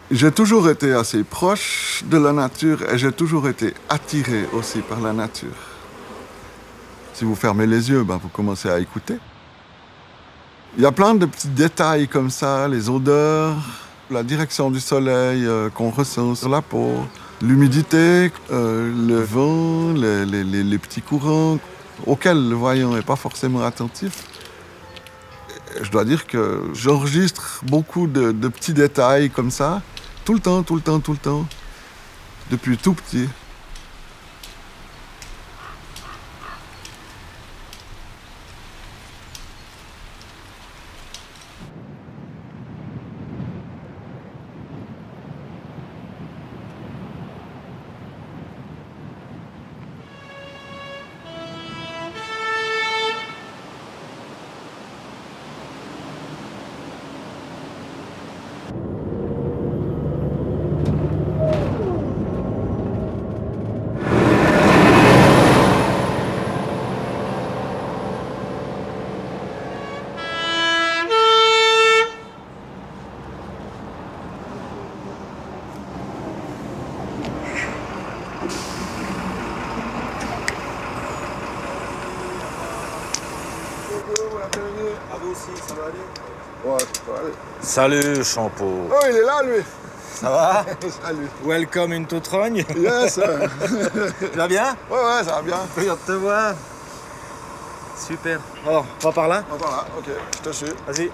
J'ai toujours été assez proche de la nature et j'ai toujours été attiré aussi par la nature. Si vous fermez les yeux, vous commencez à écouter. Il y a plein de petits détails comme ça, les odeurs, la direction du soleil qu'on ressent sur la peau, l'humidité, le vent, les petits courants auxquels le voyant n'est pas forcément attentif. Et je dois dire que j'enregistre beaucoup de petits détails comme ça, tout le temps, depuis tout petit. À vous aussi, ça va aller? Ouais, ça va aller. Salut, Champeau. Oh, il est là, lui. Ça va? Salut. Welcome in Toutrogne. Yes. Tu vas bien? Ouais, ça va bien. Plaisir de te voir. Super. Oh, on va par là? On va par là, ok, je te suis. Vas-y.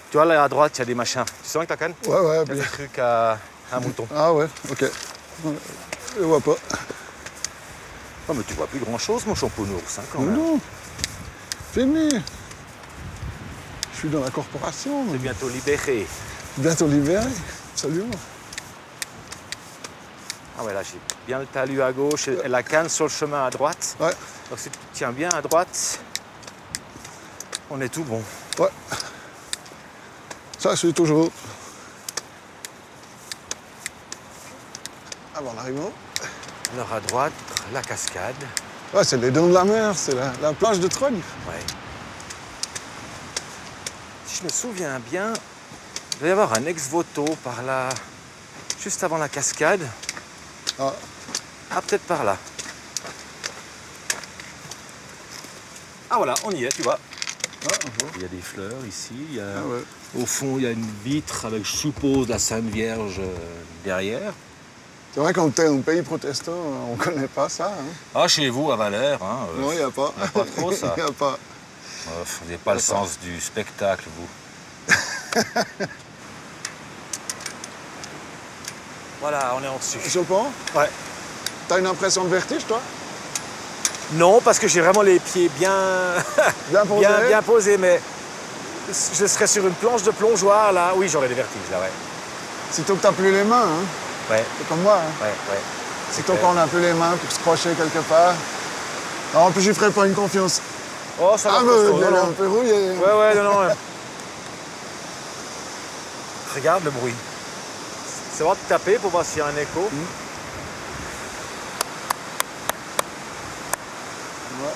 Tu vois, là à droite, il y a des machins. Tu sens avec ta canne? Ouais, Il y a bien. des trucs à un mouton. Ah ouais, ok. Je vois pas. Oh, mais tu vois plus grand-chose, mon Champenours, quand même. Non. Fini. Je suis dans la corporation. C'est bientôt libéré. Bientôt libéré. Absolument. Ah ouais, là, j'ai bien le talus à gauche et la canne sur le chemin à droite. Ouais. Donc si tu tiens bien à droite, on est tout bon. Ouais. Ça, je suis toujours. Avant l'arrivée. Alors à droite, la cascade. Ouais, c'est les dents de la mer, c'est la plage de Trogne. Ouais. Si je me souviens bien, il doit y avoir un ex-voto par là, juste avant la cascade. Ah. Ah, peut-être par là. Ah voilà, on y est, tu vois. Ah, on voit. Il y a des fleurs ici. Il y a, Ah ouais. au fond, il y a une vitre avec, je suppose, la Sainte Vierge derrière. C'est vrai qu'en un pays protestant, on connaît pas ça. Hein. Ah, chez vous, à Valère, hein, Non, il n'y a pas. y a pas trop, ça. Il n'y a pas. Vous n'avez pas le sens du spectacle, vous. Voilà, on est en dessus. Sur le pont, Ouais. t'as une impression de vertige, toi? Non, parce que j'ai vraiment les pieds bien, Bien posé? bien posés, mais je serais sur une planche de plongeoir, là. Oui, j'aurais des vertiges, là, ouais. Sitôt que t'as plus les mains, hein. Ouais, C'est comme moi. Hein. ouais. Sitôt qu'on a plus les mains pour se crocher quelque part. Non, en plus, j'y ferais pas une confiance. Oh, ça va. Ah, mais costaud, elle est non, un non. peu rouillée. Ouais, non. Regarde le bruit. C'est vrai de taper pour voir s'il y a un écho. Ouais.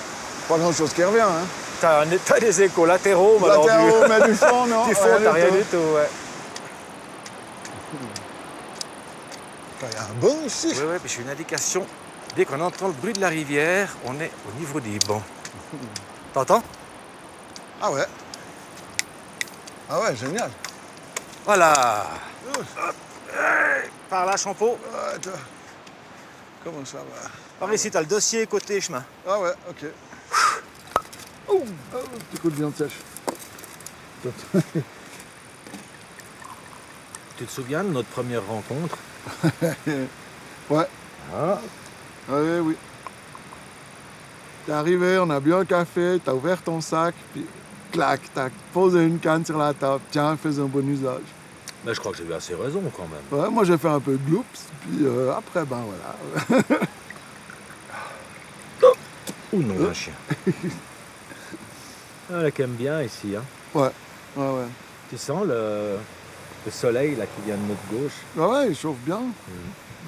Pas grand-chose qui revient, hein. T'as des échos latéraux, mais alors Latéraux, mais du fond, non. du fond, t'as rien du tout, ouais. Il y a un banc ici. Ouais, puis j'ai une indication. Dès qu'on entend le bruit de la rivière, on est au niveau des bancs. T'entends? Ah ouais. Ah ouais, génial. Voilà. Hop. Hey. Par là, Champeau. Ah, toi. Comment ça va? Par ici, t'as le dossier côté chemin. Ah ouais, ok. Oh, petit coup de viande sèche. Tu te souviens de notre première rencontre? Ouais. Ah. Oui, oui. T'es arrivé, on a bu un café, t'as ouvert ton sac, puis clac, t'as posé une canne sur la table. Tiens, fais un bon usage. Mais je crois que j'ai eu assez raison quand même. Ouais, moi j'ai fait un peu de gloops, puis après, ben voilà. Ou non, un chien. Ah, là, qu'aime bien ici, hein. Ouais, ouais. Tu sens le soleil là qui vient de notre gauche. Ah ouais, il chauffe bien.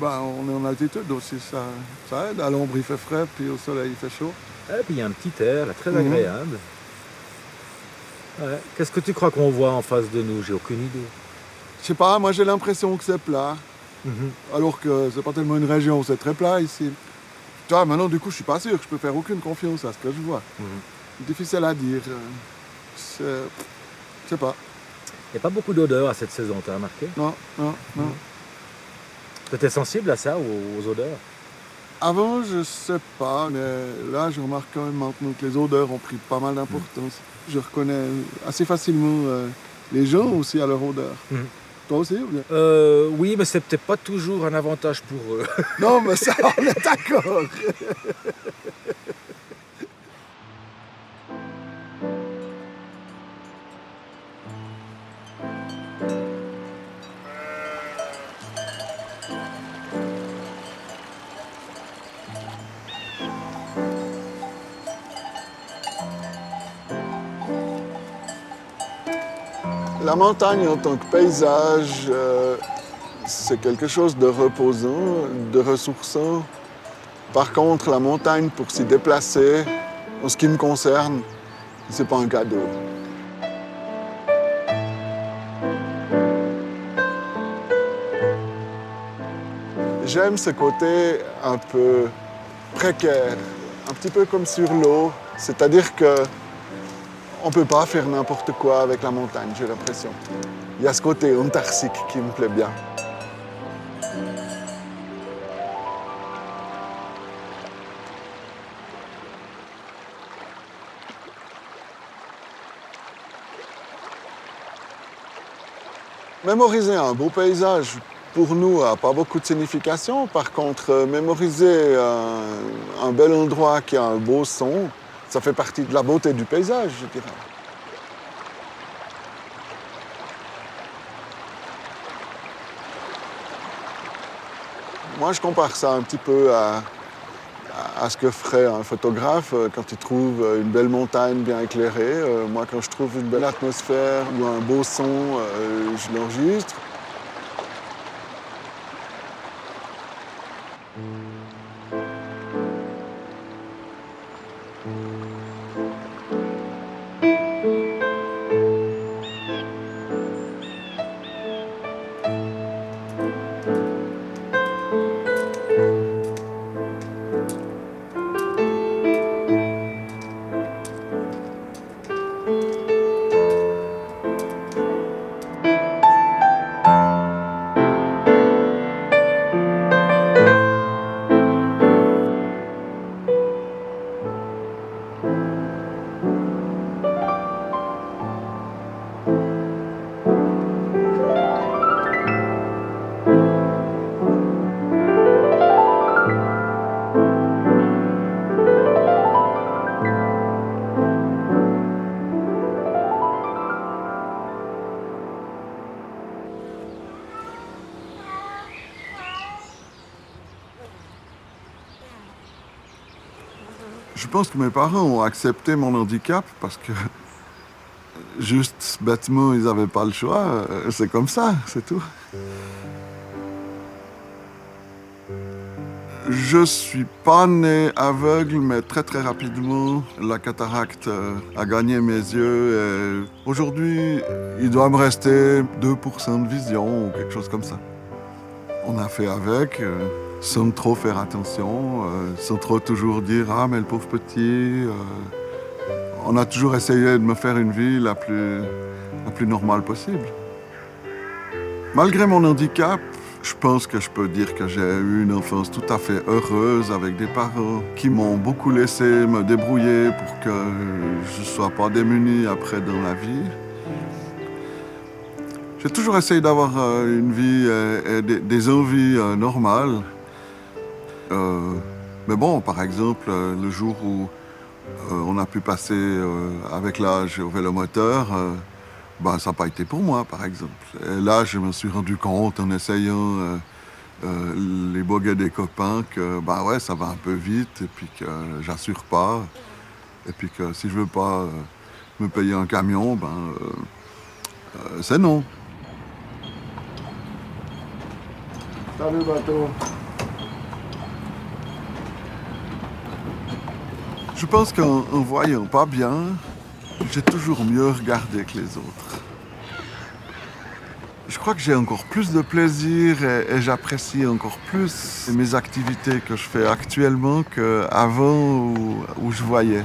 Ben, on est en altitude aussi, ça aide. À l'ombre, il fait frais, puis au soleil, il fait chaud. Et puis il y a un petit air là, très agréable. Ouais. Qu'est-ce que tu crois qu'on voit en face de nous? J'ai aucune idée. Je sais pas, moi j'ai l'impression que c'est plat, Mhm. alors que c'est pas tellement une région où c'est très plat ici. Tu vois, maintenant du coup je suis pas sûr, je peux faire aucune confiance à ce que je vois. Mhm. Difficile à dire. Je sais pas. Il n'y a pas beaucoup d'odeurs à cette saison, t'as remarqué? Non, non, non. Tu étais sensible à ça, aux odeurs? Avant, je sais pas, mais là, je remarque quand même maintenant que les odeurs ont pris pas mal d'importance. Je reconnais assez facilement les gens aussi à leur odeur. Mhm. Toi aussi ou bien? Oui, mais c'est peut-être pas toujours un avantage pour eux. Non, mais ça, on est d'accord. La montagne en tant que paysage, c'est quelque chose de reposant, de ressourçant. Par contre, la montagne, pour s'y déplacer, en ce qui me concerne, c'est pas un cadeau. J'aime ce côté un peu précaire, un petit peu comme sur l'eau. C'est-à-dire que on peut pas faire n'importe quoi avec la montagne, j'ai l'impression. Il y a ce côté antarctique qui me plaît bien. Mémoriser un beau paysage, pour nous, n'a pas beaucoup de signification. Par contre, mémoriser un bel endroit qui a un beau son, ça fait partie de la beauté du paysage, je dirais. Moi, je compare ça un petit peu à ce que ferait un photographe quand il trouve une belle montagne bien éclairée. Moi, quand je trouve une belle atmosphère ou un beau son, je l'enregistre. Je pense que mes parents ont accepté mon handicap parce que juste bêtement, ils n'avaient pas le choix. C'est comme ça, c'est tout. Je suis pas né aveugle, mais très très rapidement, la cataracte a gagné mes yeux. Et aujourd'hui, il doit me rester 2% de vision ou quelque chose comme ça. On a fait avec, sans trop faire attention, sans trop toujours dire « Ah, mais le pauvre petit ». On a toujours essayé de me faire une vie la plus normale possible. Malgré mon handicap, je pense que je peux dire que j'ai eu une enfance tout à fait heureuse avec des parents qui m'ont beaucoup laissé me débrouiller pour que je ne sois pas démuni après dans la vie. J'ai toujours essayé d'avoir une vie et des envies normales. Mais bon, par exemple, le jour où on a pu passer avec l'âge au vélomoteur, ben, ça n'a pas été pour moi, par exemple. Et là, je me suis rendu compte en essayant les boguets des copains que ben ouais, ça va un peu vite et puis que j'assure pas. Et puis que si je veux pas me payer un camion, c'est non. Salut bateau. Je pense qu'en voyant pas bien, j'ai toujours mieux regardé que les autres. Je crois que j'ai encore plus de plaisir et j'apprécie encore plus mes activités que je fais actuellement qu'avant où je voyais.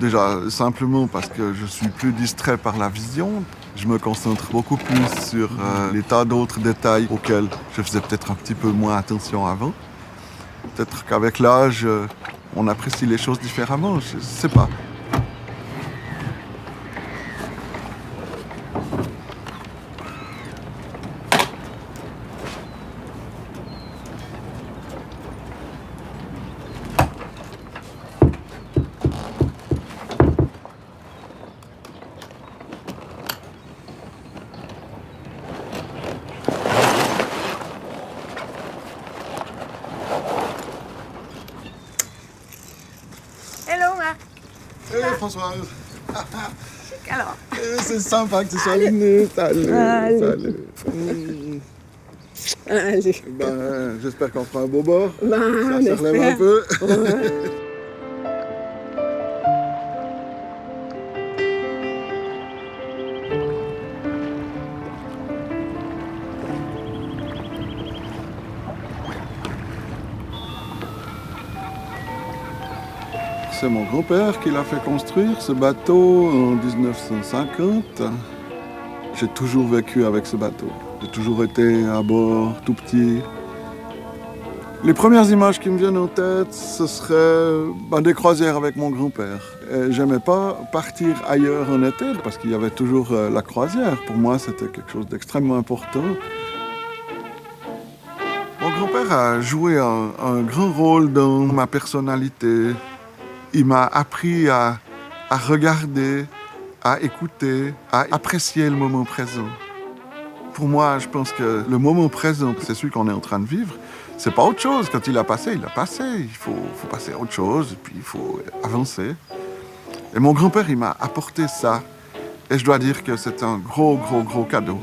Déjà, simplement parce que je suis plus distrait par la vision. Je me concentre beaucoup plus sur les tas d'autres détails auxquels je faisais peut-être un petit peu moins attention avant. Peut-être qu'avec l'âge, on apprécie les choses différemment, je sais pas. Hello Marc. Hey Françoise, Alors, c'est sympa que tu sois venue. Salut, Allez. salut. allez. Ben, j'espère qu'on fera un beau bord. Ben, Ça on se relève un espère. peu. C'est mon grand-père qui l'a fait construire ce bateau en 1950. J'ai toujours vécu avec ce bateau. J'ai toujours été à bord, tout petit. Les premières images qui me viennent en tête, ce serait des croisières avec mon grand-père. Et j'aimais pas partir ailleurs en été parce qu'il y avait toujours la croisière. Pour moi, c'était quelque chose d'extrêmement important. Mon grand-père a joué un grand rôle dans ma personnalité. Il m'a appris à regarder, à écouter, à apprécier le moment présent. Pour moi, je pense que le moment présent, c'est celui qu'on est en train de vivre. C'est pas autre chose. Quand il a passé, il a passé. Il faut passer à autre chose, et puis il faut avancer. Et mon grand-père, il m'a apporté ça. Et je dois dire que c'est un gros, gros, gros cadeau.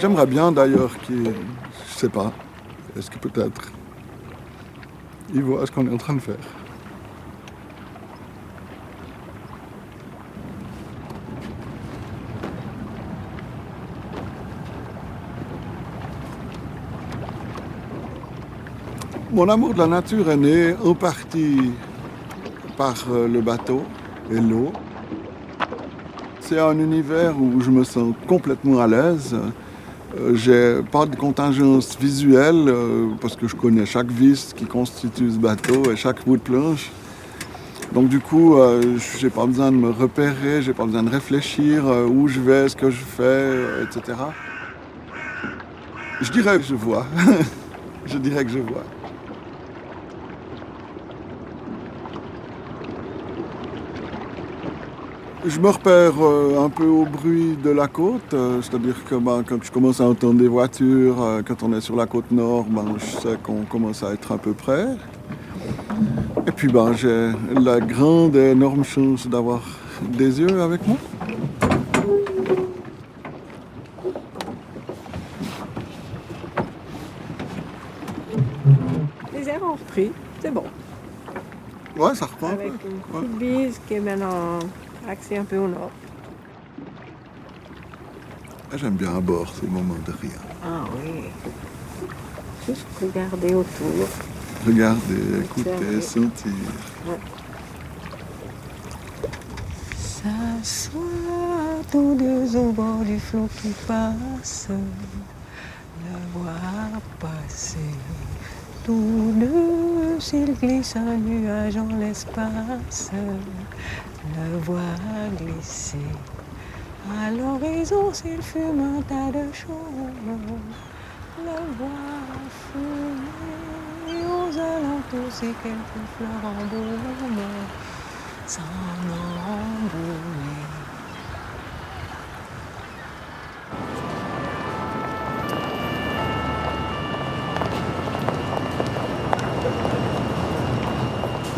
J'aimerais bien d'ailleurs qu'il... Je sais pas. Est-ce que peut-être... il voit ce qu'on est en train de faire. Mon amour de la nature est né en partie par le bateau et l'eau. C'est un univers où je me sens complètement à l'aise. J'ai pas de contingence visuelle parce que je connais chaque vis qui constitue ce bateau et chaque bout de planche. Donc du coup, j'ai pas besoin de me repérer, j'ai pas besoin de réfléchir où je vais, ce que je fais, etc. Je dirais que je vois. Je dirais que je vois. Je me repère un peu au bruit de la côte, c'est-à-dire que quand je commence à entendre des voitures, quand on est sur la côte nord, je sais qu'on commence à être un peu près. Et puis j'ai la grande et énorme chance d'avoir des yeux avec moi. Les airs ont repris, c'est bon. Ouais, ça reprend. Avec une petite bise qui est maintenant axée un peu au nord. J'aime bien à bord ces moments de rien. Ah oui. Juste regarder autour. Regarder, écouter, Observer. sentir. Ouais. S'asseoir tous deux au bord du flot qui passe, le voir passer. Tous deux, s'il glisse un nuage en l'espace, le voir glisser. À l'horizon, s'il fume un tas de choses, le voir fumer. Et aux alentours, si quelques fleurs en baume s'en embaumer.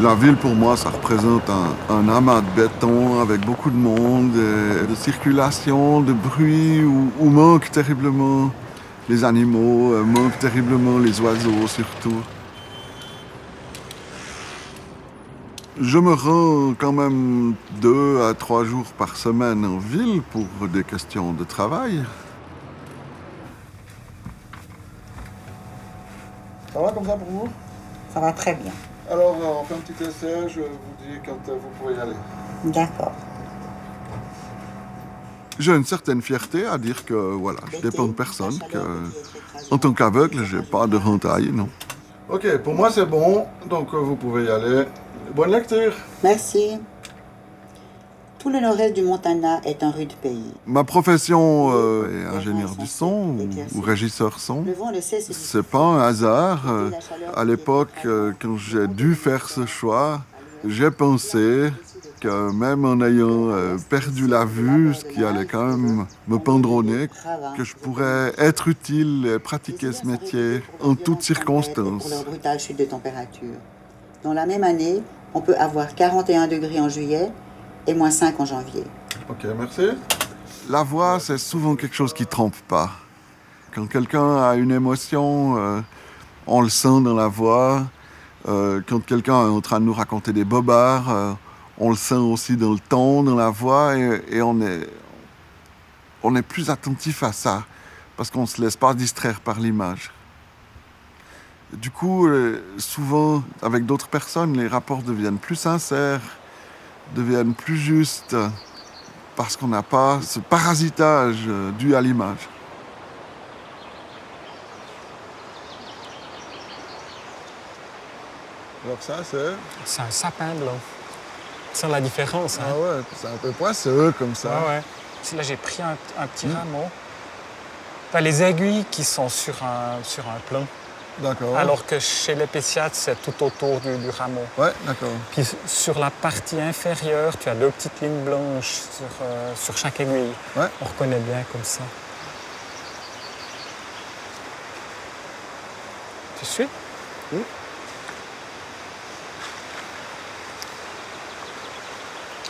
La ville, pour moi, ça représente un amas de béton avec beaucoup de monde, de circulation, de bruit, où manquent terriblement les animaux, manquent terriblement les oiseaux surtout. Je me rends quand même 2 à 3 jours par semaine en ville pour des questions de travail. Ça va comme ça pour vous? Ça va très bien. Alors, on fait un petit essai, je vous dis quand vous pouvez y aller. D'accord. J'ai une certaine fierté à dire que voilà, je dépends de personne, que en tant qu'aveugle, j'ai pas de rentaille, non. Ok, pour moi c'est bon, donc vous pouvez y aller. Bonne lecture. Merci. Tout le nord-est du Montana est un rude pays. Ma profession est ingénieur du son ou régisseur son. Le vent le sait, C'est pas un hasard. À l'époque, quand j'ai dû faire ce choix, j'ai pensé que même en ayant perdu la vue, ce qui allait quand même me pendre au nez, que je pourrais être utile et pratiquer ce métier en toutes circonstances. Pour leur brutale chute de température. Dans la même année, on peut avoir 41 degrés en juillet et moins 5 en janvier. Ok, merci. La voix, c'est souvent quelque chose qui trompe pas. Quand quelqu'un a une émotion, on le sent dans la voix. Quand quelqu'un est en train de nous raconter des bobards, on le sent aussi dans le ton, dans la voix, et on est plus attentif à ça, parce qu'on ne se laisse pas distraire par l'image. Du coup, souvent, avec d'autres personnes, les rapports deviennent plus sincères, deviennent plus justes, parce qu'on n'a pas ce parasitage dû à l'image. Alors ça, c'est... C'est un sapin blanc. C'est la différence. Hein? Ah ouais, c'est un peu poisseux comme ça. Ouais, ouais. Là, j'ai pris un petit rameau. T'as les aiguilles qui sont sur un plan. D'accord. Alors que chez l'épéciate, c'est tout autour du rameau. Ouais, d'accord. Puis sur la partie inférieure, tu as 2 petites lignes blanches sur chaque aiguille. Ouais. On reconnaît bien comme ça. Tu suis? Oui.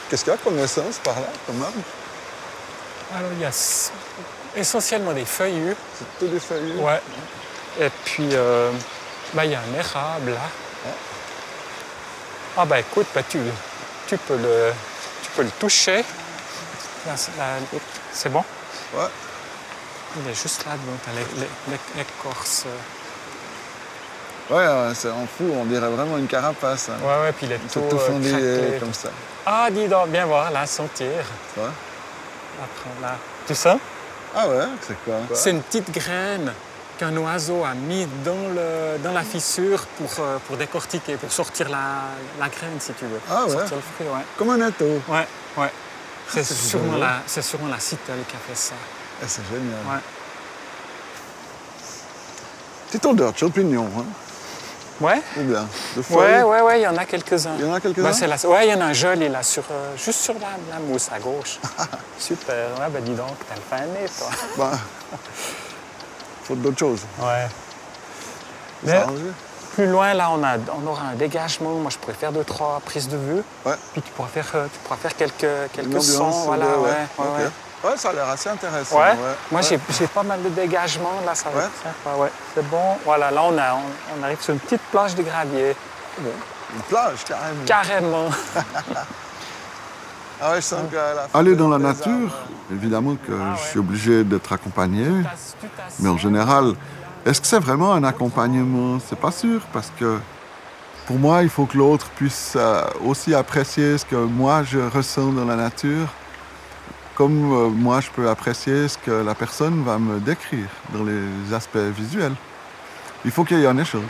Qu'est-ce qu'il y a comme essence par là, comme arbre? Alors, il y a essentiellement des feuillus. C'est tout des feuillus? Ouais. Et puis, il y a un érable là. Ouais. Ah ben écoute, tu peux le toucher. Là, c'est bon? Ouais. Il est juste là devant, t'as l'écorce. Ouais, c'est en fou, on dirait vraiment une carapace. Hein. Ouais, puis il est C'est tout fondu craquelé. comme ça. Ah, dis donc, viens voir, là, sentir. Ça va? Après, là. Tu sens? Ah ouais, c'est quoi? C'est une petite graine qu'un oiseau a mis dans la fissure pour décortiquer, pour sortir la graine, si tu veux. Ah ouais? Sortir le fruit, ouais. Comme un étau. Ouais, ouais. C'est c'est sûrement, rigolo. la citelle qui a fait ça. Eh, c'est génial. Ouais. Petite odeur de champignon, hein? Ouais? Ou bien de feuilles? Ouais, il y en a quelques-uns. Il y en a quelques-uns? Ouais, il y en a un joli là, juste sur la mousse à gauche. Super. Ouais, ben dis donc, t'as le fin nez, toi. Bah, faut d'autres choses. Ouais. Ça Mais arrange. plus loin, là, on aura un dégagement. Moi, je pourrais faire 2-3 prises de vue. Ouais. Puis tu pourras faire quelques Une sons. ambiance, Voilà, ouais. ouais. Ok. Ouais, ça a l'air assez intéressant. Ouais. Ouais. Moi, Ouais. j'ai pas mal de dégagement. Là, ça va Ouais. être sympa. Ouais. C'est bon. Voilà, là, on arrive sur une petite plage de gravier. Bon. Une plage, carrément. Carrément. Ah ouais, je sens que aller dans la nature, évidemment que Ah ouais. je suis obligé d'être accompagné. Tu t'assieds. Mais en général, est-ce que c'est vraiment un accompagnement? C'est pas sûr, parce que pour moi, il faut que l'autre puisse aussi apprécier ce que moi je ressens dans la nature, comme moi je peux apprécier ce que la personne va me décrire dans les aspects visuels. Il faut qu'il y ait un échange.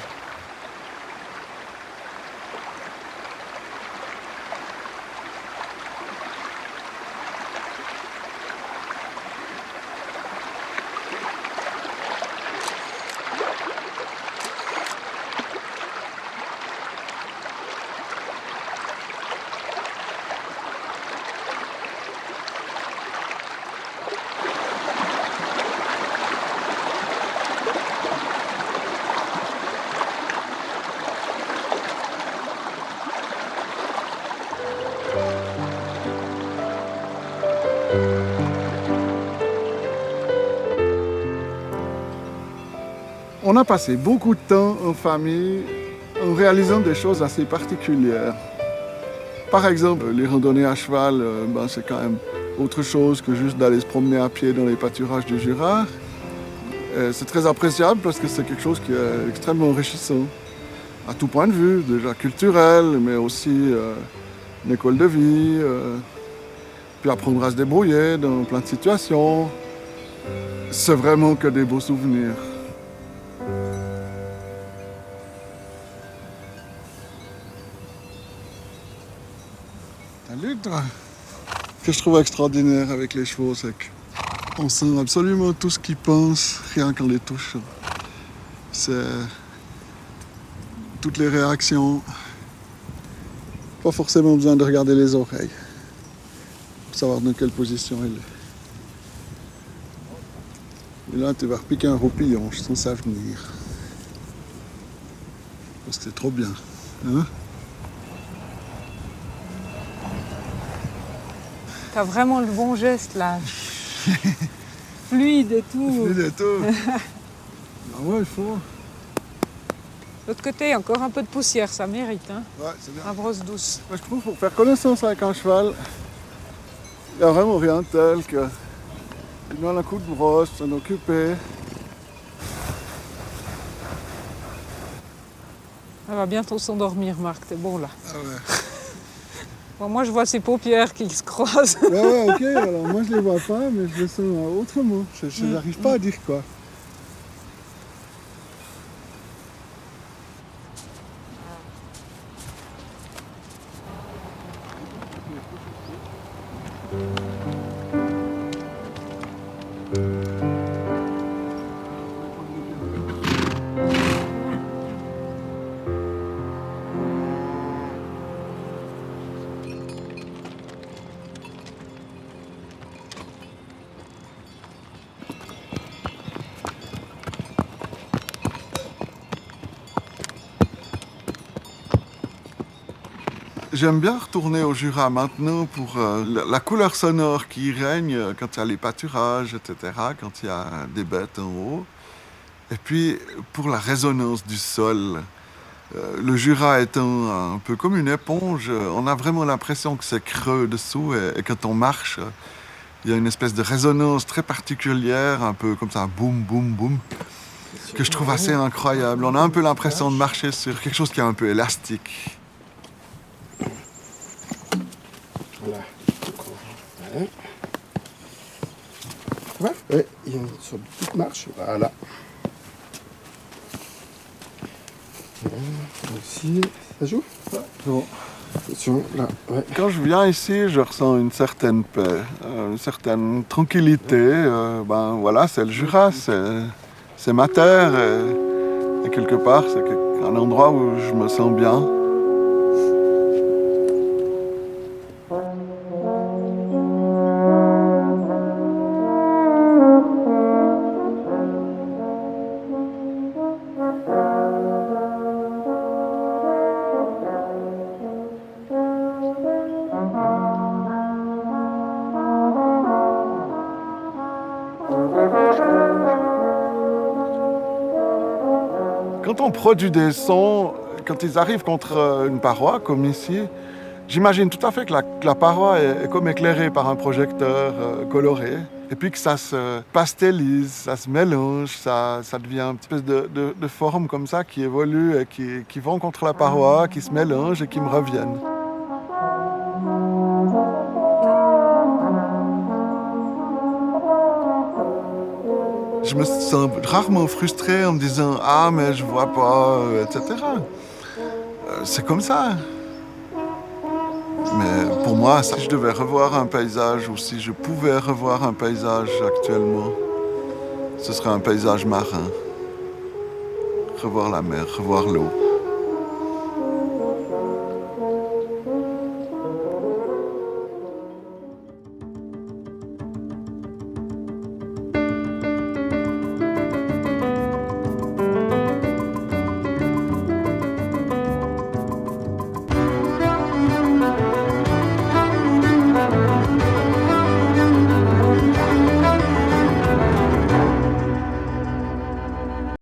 On a passé beaucoup de temps en famille en réalisant des choses assez particulières. Par exemple, les randonnées à cheval, c'est quand même autre chose que juste d'aller se promener à pied dans les pâturages du Jura. C'est très appréciable parce que c'est quelque chose qui est extrêmement enrichissant, à tout point de vue, déjà culturel, mais aussi une école de vie, puis apprendre à se débrouiller dans plein de situations. C'est vraiment que des beaux souvenirs. Salut toi! Ce que je trouve extraordinaire avec les chevaux, c'est qu'on sent absolument tout ce qu'ils pensent, rien qu'en les touchant. C'est toutes les réactions. Pas forcément besoin de regarder les oreilles pour savoir dans quelle position il est. Et là, tu vas repiquer un roupillon, je sens ça venir. Parce que c'est trop bien. Hein? T'as vraiment le bon geste là. Fluide et tout. Fluide et tout. Ah ouais, il faut. De l'autre côté, encore un peu de poussière, ça mérite. Hein. Ouais, c'est bien. La brosse douce. Moi, je trouve pour faire connaissance avec un cheval, il n'y a vraiment rien de tel que il donne un coup de brosse, s'en occuper. Elle va bientôt s'endormir, Marc, t'es bon là. Ah ouais. Bon, moi, je vois ses paupières qui se croisent. Ouais, ok, alors moi je les vois pas, mais je les sens autrement. Je n'arrive pas à dire quoi. J'aime bien retourner au Jura maintenant pour la couleur sonore qui règne quand il y a les pâturages, etc., quand il y a des bêtes en haut. Et puis pour la résonance du sol. Le Jura étant un peu comme une éponge, on a vraiment l'impression que c'est creux dessous et quand on marche, il y a une espèce de résonance très particulière, un peu comme ça, boum, boum, boum, que je trouve assez incroyable. On a un peu l'impression de marcher sur quelque chose qui est un peu élastique. Voilà. Ouais, il y a une sorte de petite marche. Voilà. Ici, ça joue? Ouais. Bon. Attention, là, ouais. Quand je viens ici, je ressens une certaine paix, une certaine tranquillité. Voilà, c'est le Jura, c'est ma terre. Et quelque part, c'est un endroit où je me sens bien. Quand on produit des sons, quand ils arrivent contre une paroi, comme ici, j'imagine tout à fait que la paroi est comme éclairée par un projecteur coloré, et puis que ça se pastélise, ça se mélange, ça devient une espèce de forme comme ça qui évolue et qui vont contre la paroi, qui se mélangent et qui me reviennent. Je me sens rarement frustré en me disant « Ah, mais je vois pas, etc. » C'est comme ça. Mais pour moi, si je devais revoir un paysage ou si je pouvais revoir un paysage actuellement, ce serait un paysage marin. Revoir la mer, revoir l'eau.